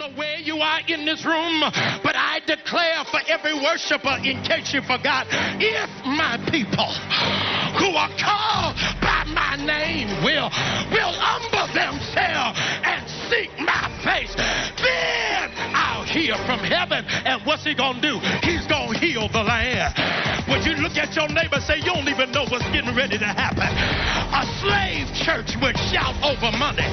Where you are in this room, but I declare for every worshiper, in case you forgot, if my people who are called by my name will humble themselves and seek my face, then I'll hear from heaven. And what's he gonna do? He's gonna heal the land. When you look at your neighbor, say, you don't even know what's getting ready to happen. A slave church would shout over money.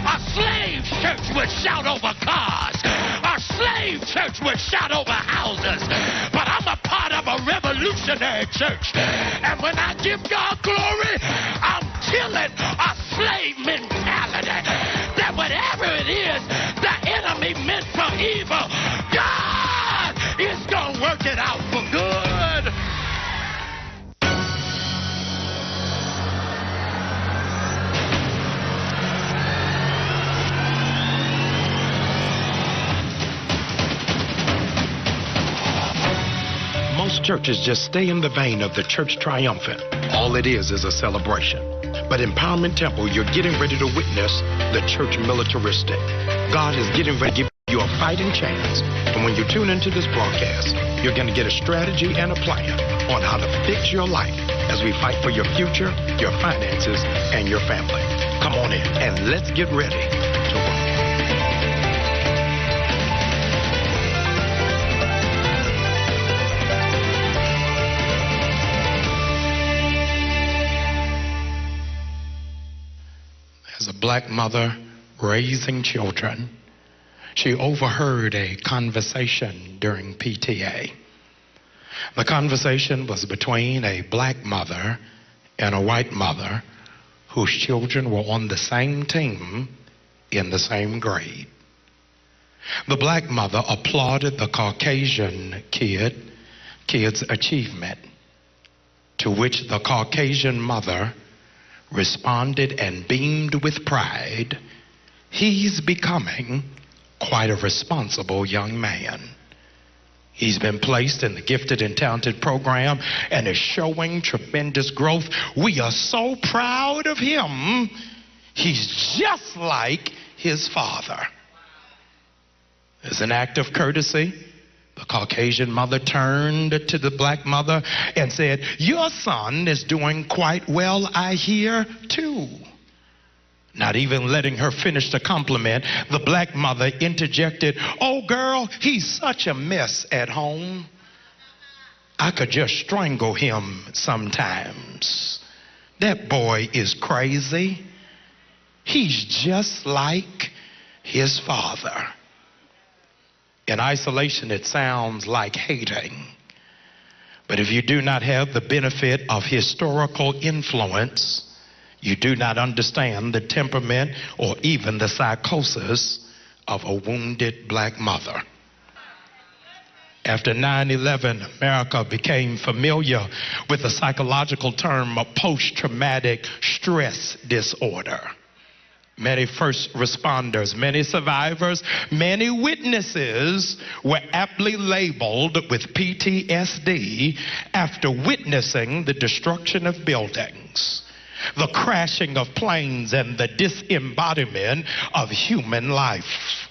A slave church would shout over cars. A slave church would shout over houses. But I'm a part of a revolutionary church. And when I give God glory, I'm killing a slave mentality. That whatever it is the enemy meant for evil, God is going to work it out for good. Most churches just stay in the vein of the church triumphant. All it is a celebration. But Empowerment Temple, you're getting ready to witness the church militaristic. God is getting ready to give you a fighting chance. And when you tune into this broadcast, you're going to get a strategy and a plan on how to fix your life as we fight for your future, your finances, and your family. Come on in and let's get ready to work. As a black mother raising children, she overheard a conversation during PTA. The conversation was between a black mother and a white mother whose children were on the same team in the same grade. The black mother applauded the Caucasian kid's achievement, to which the Caucasian mother responded and beamed with pride. He's becoming quite a responsible young man. He's been placed in the gifted and talented program and is showing tremendous growth. We are so proud of him. He's just like his father. As an act of courtesy, the Caucasian mother turned to the black mother and said, your son is doing quite well, I hear, too. Not even letting her finish the compliment, the black mother interjected, oh, girl, he's such a mess at home. I could just strangle him sometimes. That boy is crazy. He's just like his father. In isolation, it sounds like hating. But if you do not have the benefit of historical influence, you do not understand the temperament or even the psychosis of a wounded black mother. After 9/11, America became familiar with the psychological term of post-traumatic stress disorder. Many first responders, many survivors, many witnesses were aptly labeled with PTSD after witnessing the destruction of buildings, the crashing of planes, and the disembodiment of human life.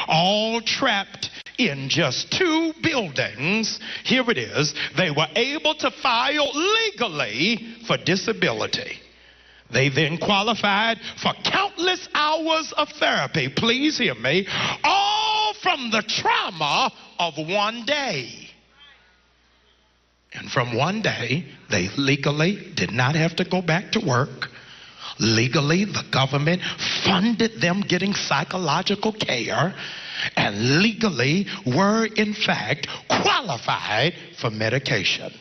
All trapped in just 2 buildings. Here it is. They were able to file legally for disability. They then qualified for countless hours of therapy, please hear me, all from the trauma of one day. And from one day, they legally did not have to go back to work. Legally, the government funded them getting psychological care, and legally were, in fact, qualified for medication.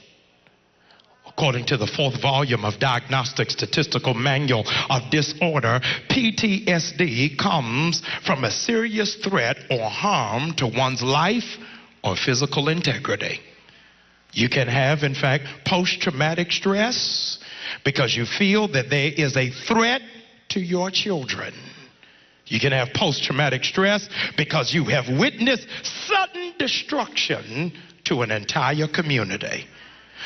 According to the 4th volume of Diagnostic Statistical Manual of Disorder, PTSD comes from a serious threat or harm to one's life or physical integrity. You can have, in fact, post-traumatic stress because you feel that there is a threat to your children. You can have post-traumatic stress because you have witnessed sudden destruction to an entire community.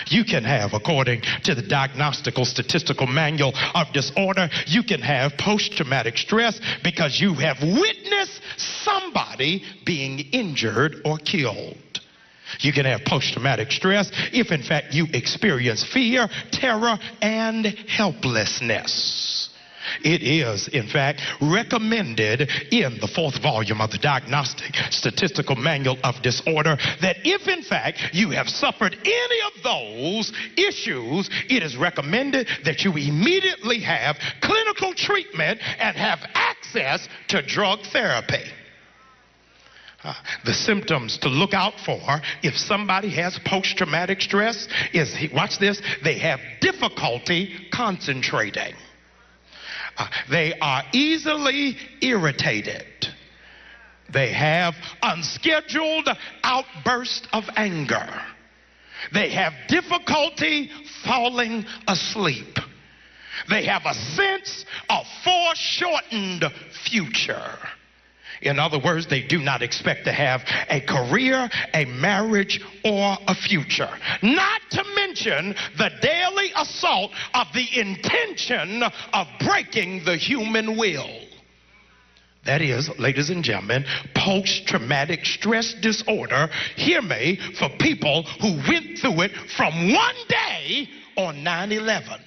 You can have, according to the Diagnostical Statistical Manual of Disorder, you can have post-traumatic stress because you have witnessed somebody being injured or killed. You can have post-traumatic stress if, in fact, you experience fear, terror, and helplessness. It is, in fact, recommended in the 4th volume of the Diagnostic Statistical Manual of Disorder that if, in fact, you have suffered any of those issues, it is recommended that you immediately have clinical treatment and have access to drug therapy. The symptoms to look out for if somebody has post-traumatic stress is, watch this, they have difficulty concentrating. They are easily irritated. They have unscheduled outbursts of anger. They have difficulty falling asleep. They have a sense of foreshortened future. In other words, they do not expect to have a career, a marriage, or a future. Not to mention the daily assault of the intention of breaking the human will. That is, ladies and gentlemen, post-traumatic stress disorder, hear me, for people who went through it from one day on 9/11.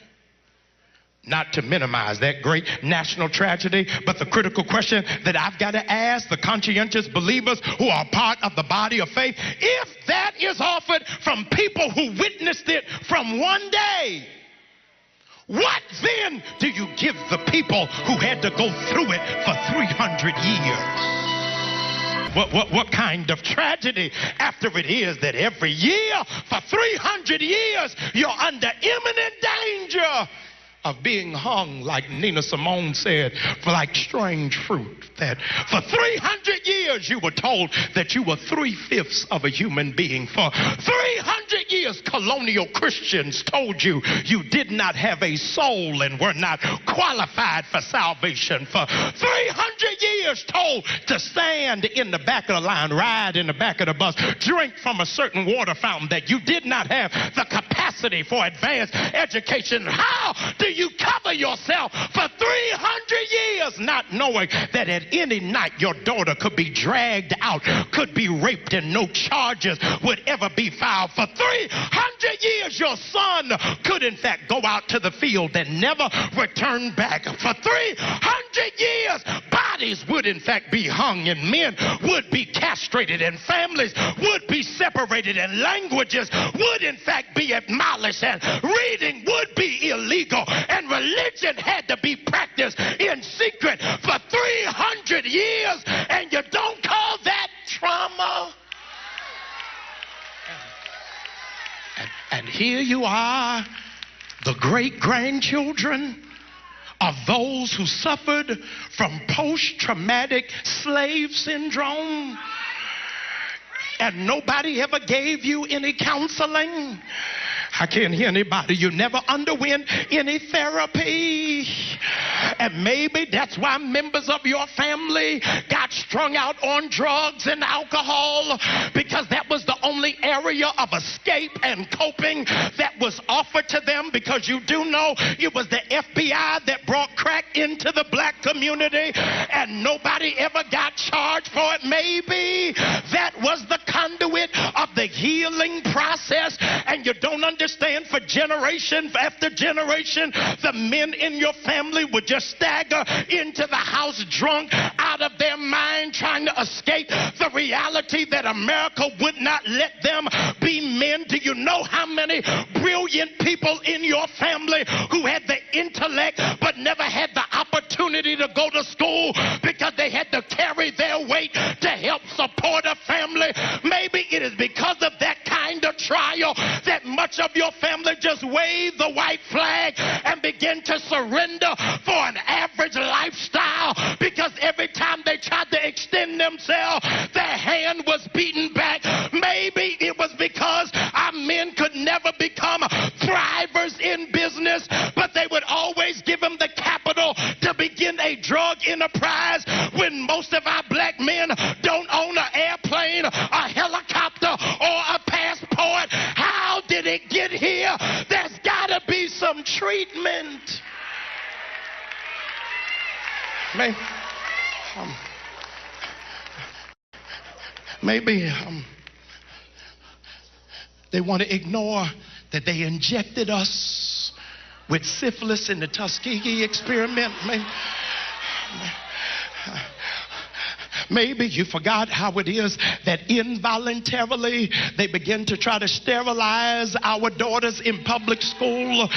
Not to minimize that great national tragedy, but the critical question that I've got to ask the conscientious believers who are part of the body of faith, if that is offered from people who witnessed it from one day, what then do you give the people who had to go through it for 300 years? What kind of tragedy after it is that every year for 300 years you're under imminent danger of being hung, like Nina Simone said, for like strange fruit. That for 300 years you were told that you were 3/5 of a human being. For 300 years colonial Christians told you you did not have a soul and were not qualified for salvation. For 300 years told to stand in the back of the line, ride in the back of the bus, drink from a certain water fountain, that you did not have the capacity for advanced education. How do you cover yourself for 300 years not knowing that at any night your daughter could be dragged out, could be raped, and no charges would ever be filed? For 300 years your son could in fact go out to the field and never return back. For 300 years bodies would in fact be hung, and men would be castrated, and families would be separated, and languages would in fact be abolished, and reading would be illegal, and religion had to be practiced in secret for 300 years, and you don't call that trauma? And here you are, the great-grandchildren of those who suffered from post-traumatic slave syndrome, and nobody ever gave you any counseling. I can't hear anybody. You never underwent any therapy. And maybe that's why members of your family got strung out on drugs and alcohol, because that was the only area of escape and coping that was offered to them, because you do know it was the FBI that brought crack into the black community and nobody ever got charged for it. Maybe that was the conduit of the healing process, and you don't understand, for generation after generation, the men in your family would just stagger into the house drunk, out of their mind, trying to escape the reality that America would not let them be men. Do you know how many brilliant people in your family who had the intellect but never had the opportunity to go to school because they had to carry their weight to help support a family? Maybe it is because of that kind of trial that much of your family just wave the white flag and begin to surrender for an average lifestyle, because every time they tried to extend themselves, their hand was beaten back. Maybe it was because our men could never become thrivers in business, but they would always give them the capital to begin a drug enterprise, when most of our black men don't own an airplane, a helicopter, or a passport. How did it get here? some treatment. Maybe they want to ignore that they injected us with syphilis in the Tuskegee experiment. Maybe you forgot how it is that involuntarily they begin to try to sterilize our daughters in public school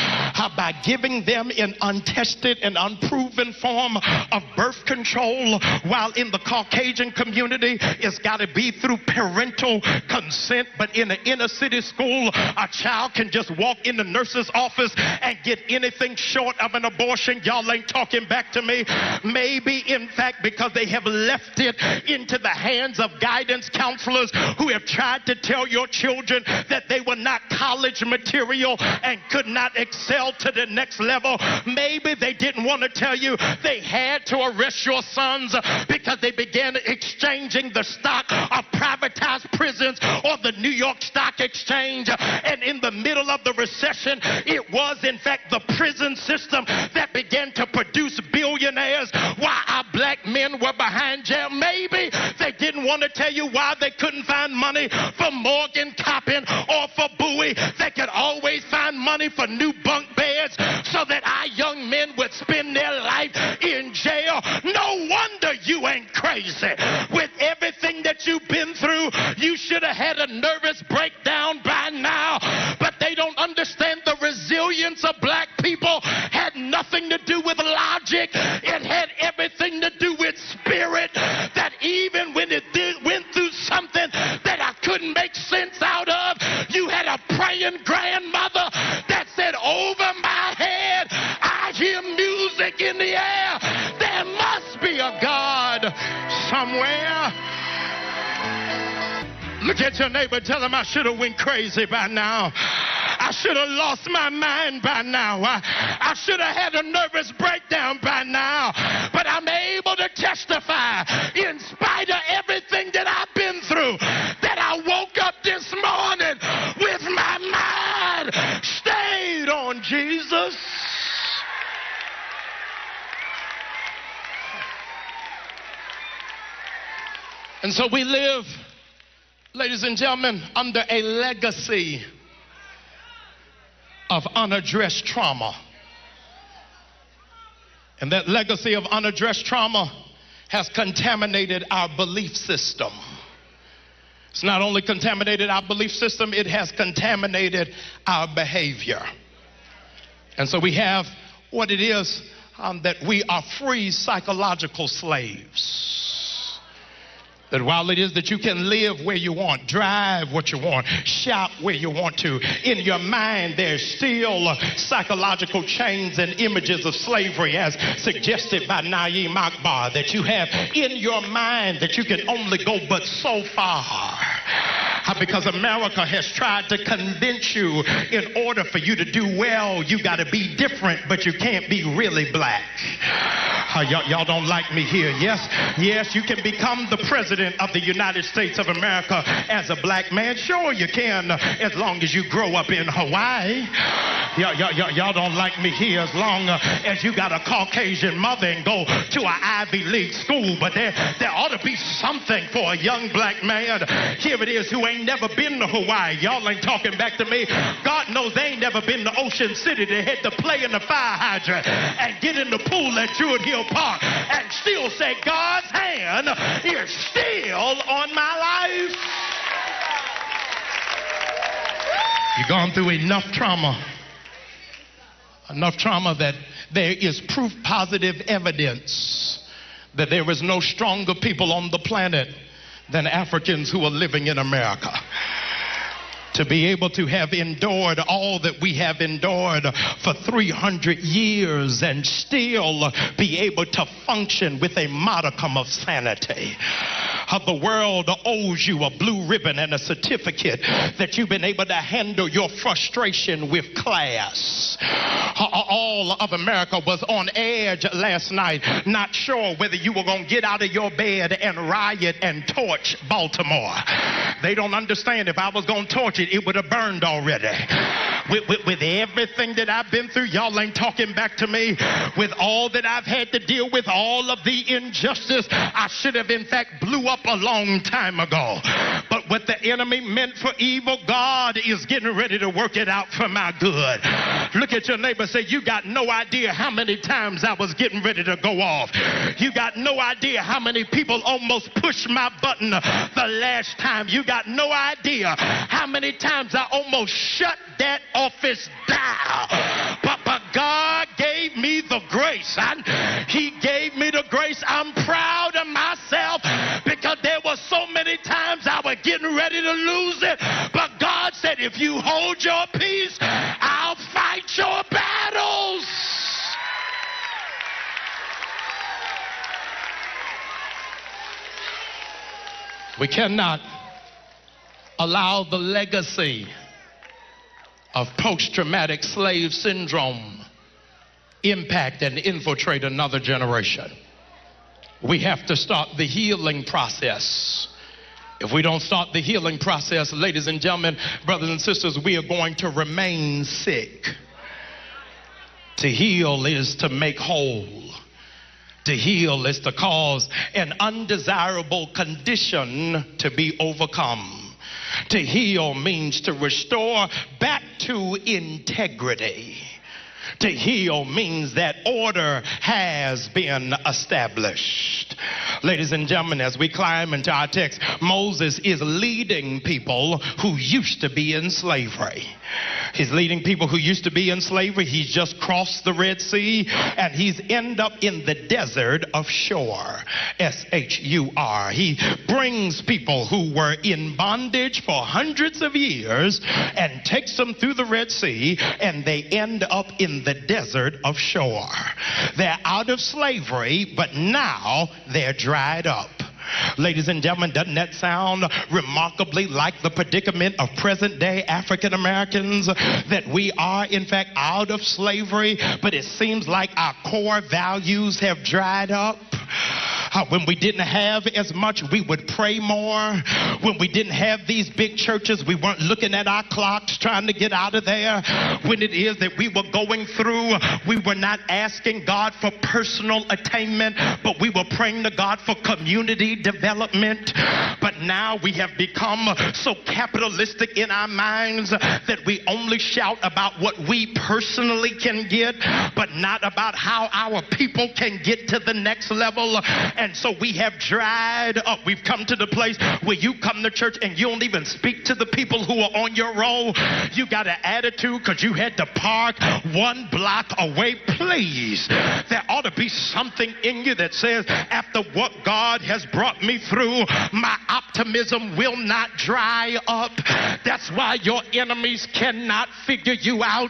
by giving them an untested and unproven form of birth control, while in the Caucasian community it's got to be through parental consent. But in an inner city school, a child can just walk in the nurse's office and get anything short of an abortion. Y'all ain't talking back to me. Maybe in fact because they have left it into the hands of guidance counselors who have tried to tell your children that they were not college material and could not excel to the next level. Maybe they didn't want to tell you they had to arrest your sons because they began exchanging the stock of privatized prisons on the New York Stock Exchange. And in the middle of the recession, it was in fact the prison system that began to produce billionaires while our black men were behind jail. Maybe they didn't want to tell you why they couldn't find money for Morgan Coppin or for Bowie. They could always find money for new bunk beds so that our young men would spend their life in jail. No wonder you ain't crazy. With everything that you've been through, you should have had a nervous breakdown by now. But they don't understand the resilience of black people had nothing to do with logic. It had everything to do with spirit. That even when it went through something that I couldn't make sense out of, you had a praying grandmother that said, over my head, I hear music in the air. There must be a God somewhere. Look at your neighbor, tell him I should have went crazy by now. I should have lost my mind by now. I should have had a nervous breakdown by now. But I'm able to testify, in spite of everything that I've been through, that I woke up this morning with my mind stayed on Jesus. And so we live, ladies and gentlemen, under a legacy of unaddressed trauma. And that legacy of unaddressed trauma has contaminated our belief system. It's not only contaminated our belief system, it has contaminated our behavior. And so we have what it is that we are free psychological slaves. That while it is that you can live where you want, drive what you want, shop where you want to, in your mind there's still psychological chains and images of slavery, as suggested by Naeem Akbar, that you have in your mind that you can only go but so far. Because America has tried to convince you in order for you to do well, you got to be different, but you can't be really black. Y'all don't like me here. Yes, you can become the president of the United States of America as a black man. Sure you can, as long as you grow up in Hawaii. Y'all don't like me here as long as you got a Caucasian mother and go to an Ivy League school. But there ought to be something for a young black man. Here it is, who ain't never been to Hawaii. Y'all ain't talking back to me. God knows they ain't never been to Ocean City. They had to play in the fire hydrant and get in the pool at Druid Hill Park and still say, God's hand is still on my life. You've gone through enough trauma that there is proof positive evidence that there is no stronger people on the planet than Africans who are living in America. To be able to have endured all that we have endured for 300 years and still be able to function with a modicum of sanity. The world owes you a blue ribbon and a certificate that you've been able to handle your frustration with class. All of America was on edge last night, not sure whether you were going to get out of your bed and riot and torch Baltimore. They don't understand, if I was going to torch it, it would have burned already. with everything that I've been through, y'all ain't talking back to me. With all that I've had to deal with, all of the injustice, I should have in fact blew up a long time ago. But what the enemy meant for evil, God is getting ready to work it out for my good. Look at your neighbor, say, you got no idea how many times I was getting ready to go off. You got no idea how many people almost pushed my button the last time. You got no idea how many times I almost shut that office down. But God gave me the grace. He gave me the grace. I'm proud of myself because there were so many times I was getting ready to lose it. But God said, if you hold your peace, I'll fight your battles. We cannot allow the legacy of post-traumatic slave syndrome impact and infiltrate another generation. We have to start the healing process. If we don't start the healing process, ladies and gentlemen, brothers and sisters, we are going to remain sick. To heal is to make whole. To heal is to cause an undesirable condition to be overcome. To heal means to restore back to integrity. To heal means that order has been established. Ladies and gentlemen, as we climb into our text, Moses is leading people who used to be in slavery. He's leading people who used to be in slavery. He's just crossed the Red Sea and he's end up in the desert of Shur, S-H-U-R. He brings people who were in bondage for hundreds of years and takes them through the Red Sea, and they end up in the desert of Shur. They're out of slavery, but now they're dried up. Ladies and gentlemen, doesn't that sound remarkably like the predicament of present day African Americans? That we are in fact out of slavery, but it seems like our core values have dried up. When we didn't have as much, we would pray more. When we didn't have these big churches, we weren't looking at our clocks trying to get out of there. When it is that we were going through, we were not asking God for personal attainment, but we were praying to God for community development. But now we have become so capitalistic in our minds that we only shout about what we personally can get, but not about how our people can get to the next level. And so we have dried up. We've come to the place where you come to church and you don't even speak to the people who are on your row. You got an attitude because you had to park one block away. Please, there ought to be something in you that says, after what God has brought me through, my optimism will not dry up. That's why your enemies cannot figure you out.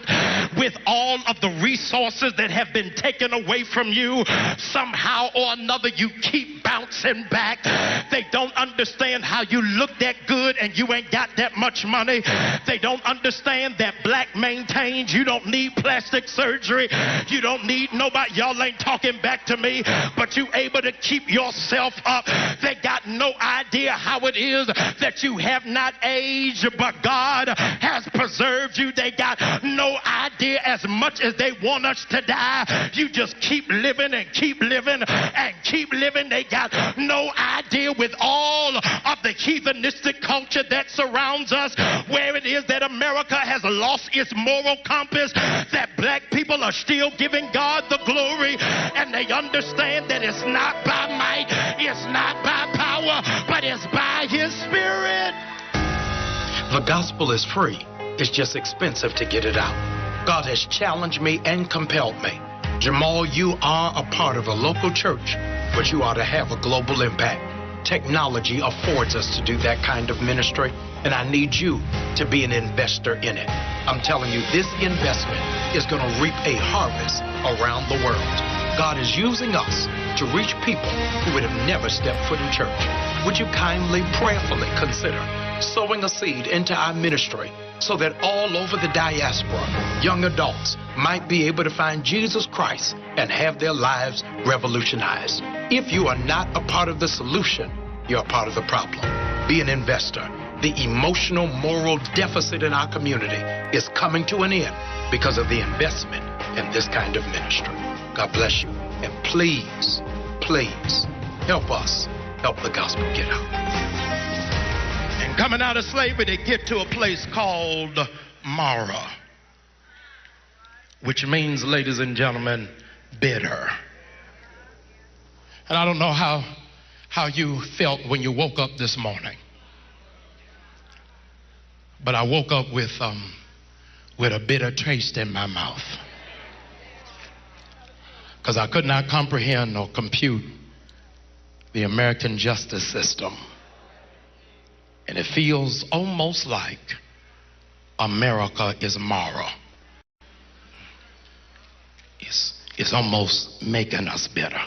With all of the resources that have been taken away from you, somehow or another you keep bouncing back. They don't understand how you look that good and you ain't got that much money. They don't understand that black maintains. You don't need plastic surgery. You don't need nobody. Y'all ain't talking back to me, but you able to keep yourself up. They got no idea how it is that you have not aged, but God has preserved you. They got no idea as much as they want us to die. You just keep living and keep living and keep living. They got no idea with all of the heathenistic culture that surrounds us, where it is that America has lost its moral compass, that black people are still giving God the glory, and they understand that it's not by might, it's not by power, but it's by His Spirit. The gospel is free. It's just expensive to get it out. God has challenged me and compelled me. Jamal, you are a part of a local church, but you ought to have a global impact. Technology affords us to do that kind of ministry, and I need you to be an investor in it. I'm telling you, this investment is going to reap a harvest around the world. God is using us to reach people who would have never stepped foot in church. Would you kindly, prayerfully consider sowing a seed into our ministry so that all over the diaspora, young adults might be able to find Jesus Christ and have their lives revolutionized? If you are not a part of the solution, you're a part of the problem. Be an investor. the emotional moral deficit in our community is coming to an end because of the investment in this kind of ministry. God bless you. And please, please help us help the gospel get out. And coming out of slavery, they get to a place called Mara, which means, ladies and gentlemen, bitter. And I don't know how you felt when you woke up this morning, but I woke up with a bitter taste in my mouth, because I could not comprehend or compute the American justice system. And it feels almost like America is Mara. It's almost making us bitter.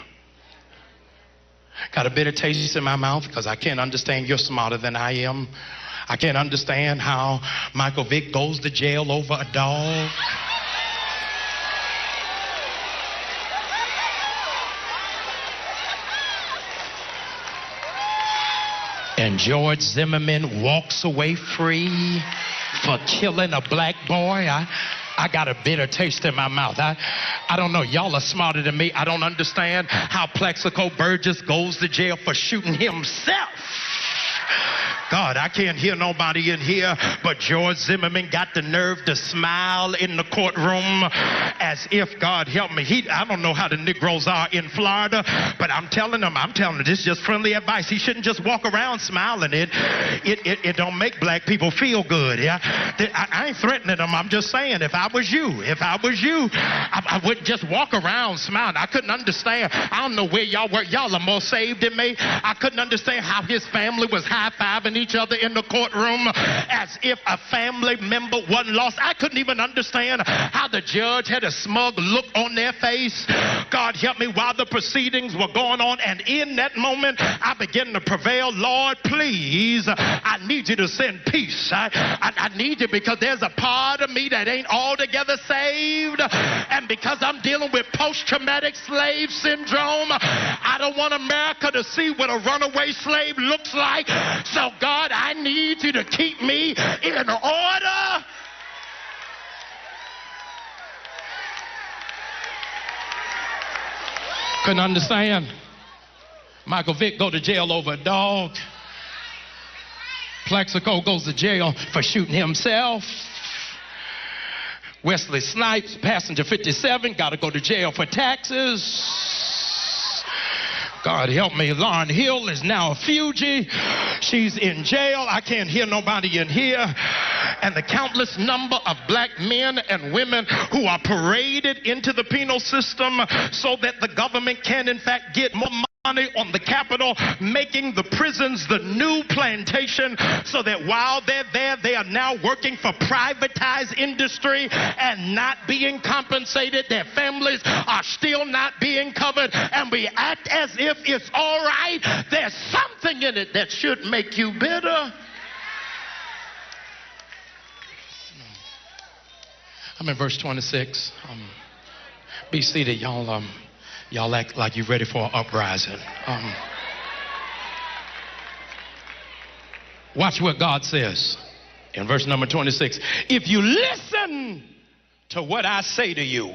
Got a bitter taste in my mouth because I can't understand you're smarter than I am. I can't understand how Michael Vick goes to jail over a dog. And George Zimmerman walks away free for killing a black boy. I got a bitter taste in my mouth. I don't know. Y'all are smarter than me. I don't understand how Plexico Burgess goes to jail for shooting himself. God, I can't hear nobody in here, but George Zimmerman got the nerve to smile in the courtroom as if, God help me, I don't know how the Negroes are in Florida, but I'm telling them, this is just friendly advice. He shouldn't just walk around smiling. It don't make black people feel good. Yeah, I ain't threatening them. I'm just saying, if I was you, I wouldn't just walk around smiling. I couldn't understand. I don't know where y'all were. Y'all are more saved than me. I couldn't understand how his family was high-fiving each other in the courtroom as if a family member wasn't lost. I couldn't even understand how the judge had a smug look on their face. God help me, while the proceedings were going on, and in that moment I began to prevail. Lord, please, I need you to send peace. I need you, because there's a part of me that ain't altogether saved, and because I'm dealing with post-traumatic slave syndrome, I don't want America to see what a runaway slave looks like. So God, I need you to keep me in order. Couldn't understand. Michael Vick go to jail over a dog. Plexico goes to jail for shooting himself. Wesley Snipes, passenger 57, got to go to jail for taxes. God help me, Lauryn Hill is now a fugitive. She's in jail. I can't hear nobody in here. And the countless number of black men and women who are paraded into the penal system so that the government can, in fact, get more money on the Capitol, making the prisons the new plantation, so that while they're there, they are now working for privatized industry and not being compensated. Their families are still not being covered, and we act as if it's all right. There's something in it that should make you bitter. I'm in verse 26. Be seated, y'all. Y'all act like you're ready for an uprising. Watch what God says in verse number 26. If you listen to what I say to you,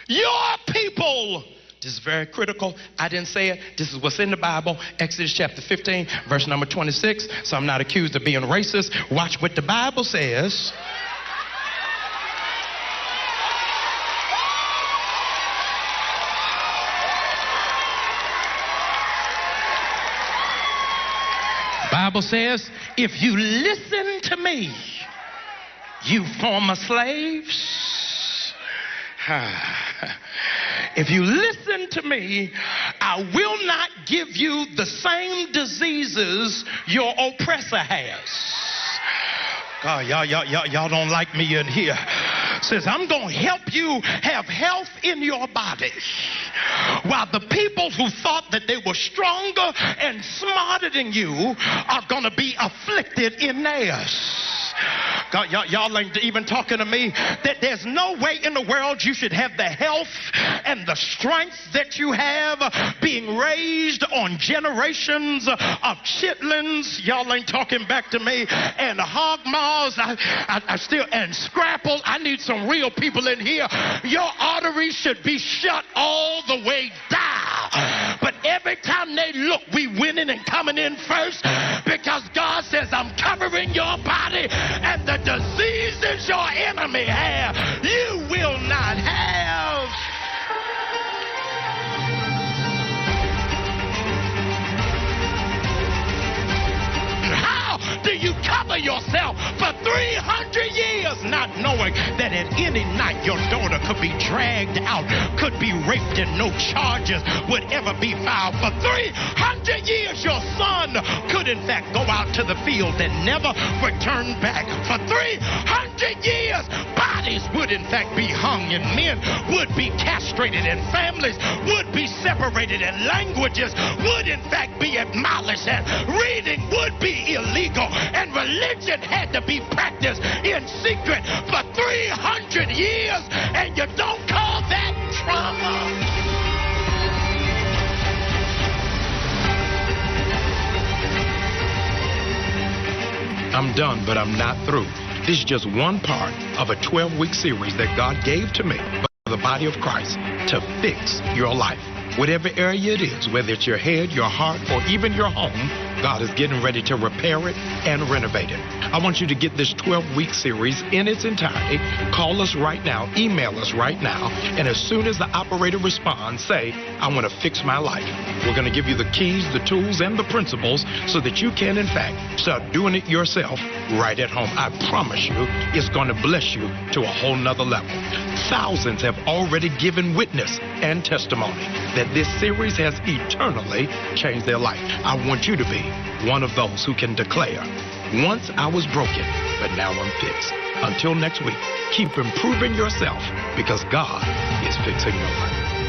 your people, this is very critical. I didn't say it. This is what's in the Bible. Exodus chapter 15, verse number 26. So I'm not accused of being racist. Watch what the Bible says. Bible says, if you listen to me, you former slaves, if you listen to me, I will not give you the same diseases your oppressor has. God, y'all don't like me in here. Says, I'm going to help you have health in your body, while the people who thought that they were stronger and smarter than you are going to be afflicted in theirs. God, y'all ain't even talking to me. That there's no way in the world you should have the health and the strength that you have being raised on generations of chitlins. Y'all ain't talking back to me. And hog maws, I still, and scrapple. I need some real people in here. Your arteries should be shut all the way down. But every time they look, we winning and coming in first, because God says, I'm covering your body, and the diseases your enemy have, you will not have. How do you cover yourself for 300 years not knowing that at any night your daughter could be dragged out, could be raped, and no charges would ever be filed? For 300 years your son could in fact go out to the field and never return back. For 300 years bodies would in fact be hung, and men would be castrated, and families would be separated, and languages would in fact be abolished, and reading would be illegal, and religion had to be practiced in secret for 300 years, and you don't call that trauma? I'm done, but I'm not through. This is just one part of a 12-week series that God gave to me for the body of Christ to fix your life. Whatever area it is, whether it's your head, your heart, or even your home, God is getting ready to repair it and renovate it. I want you to get this 12-week series in its entirety. Call us right now, email us right now, and as soon as the operator responds, say, I want to fix my life. We're going to give you the keys, the tools, and the principles so that you can, in fact, start doing it yourself right at home. I promise you, it's going to bless you to a whole nother level. Thousands have already given witness and testimony that this series has eternally changed their life. I want you to be one of those who can declare, once I was broken, but now I'm fixed. Until next week, keep improving yourself, because God is fixing your life.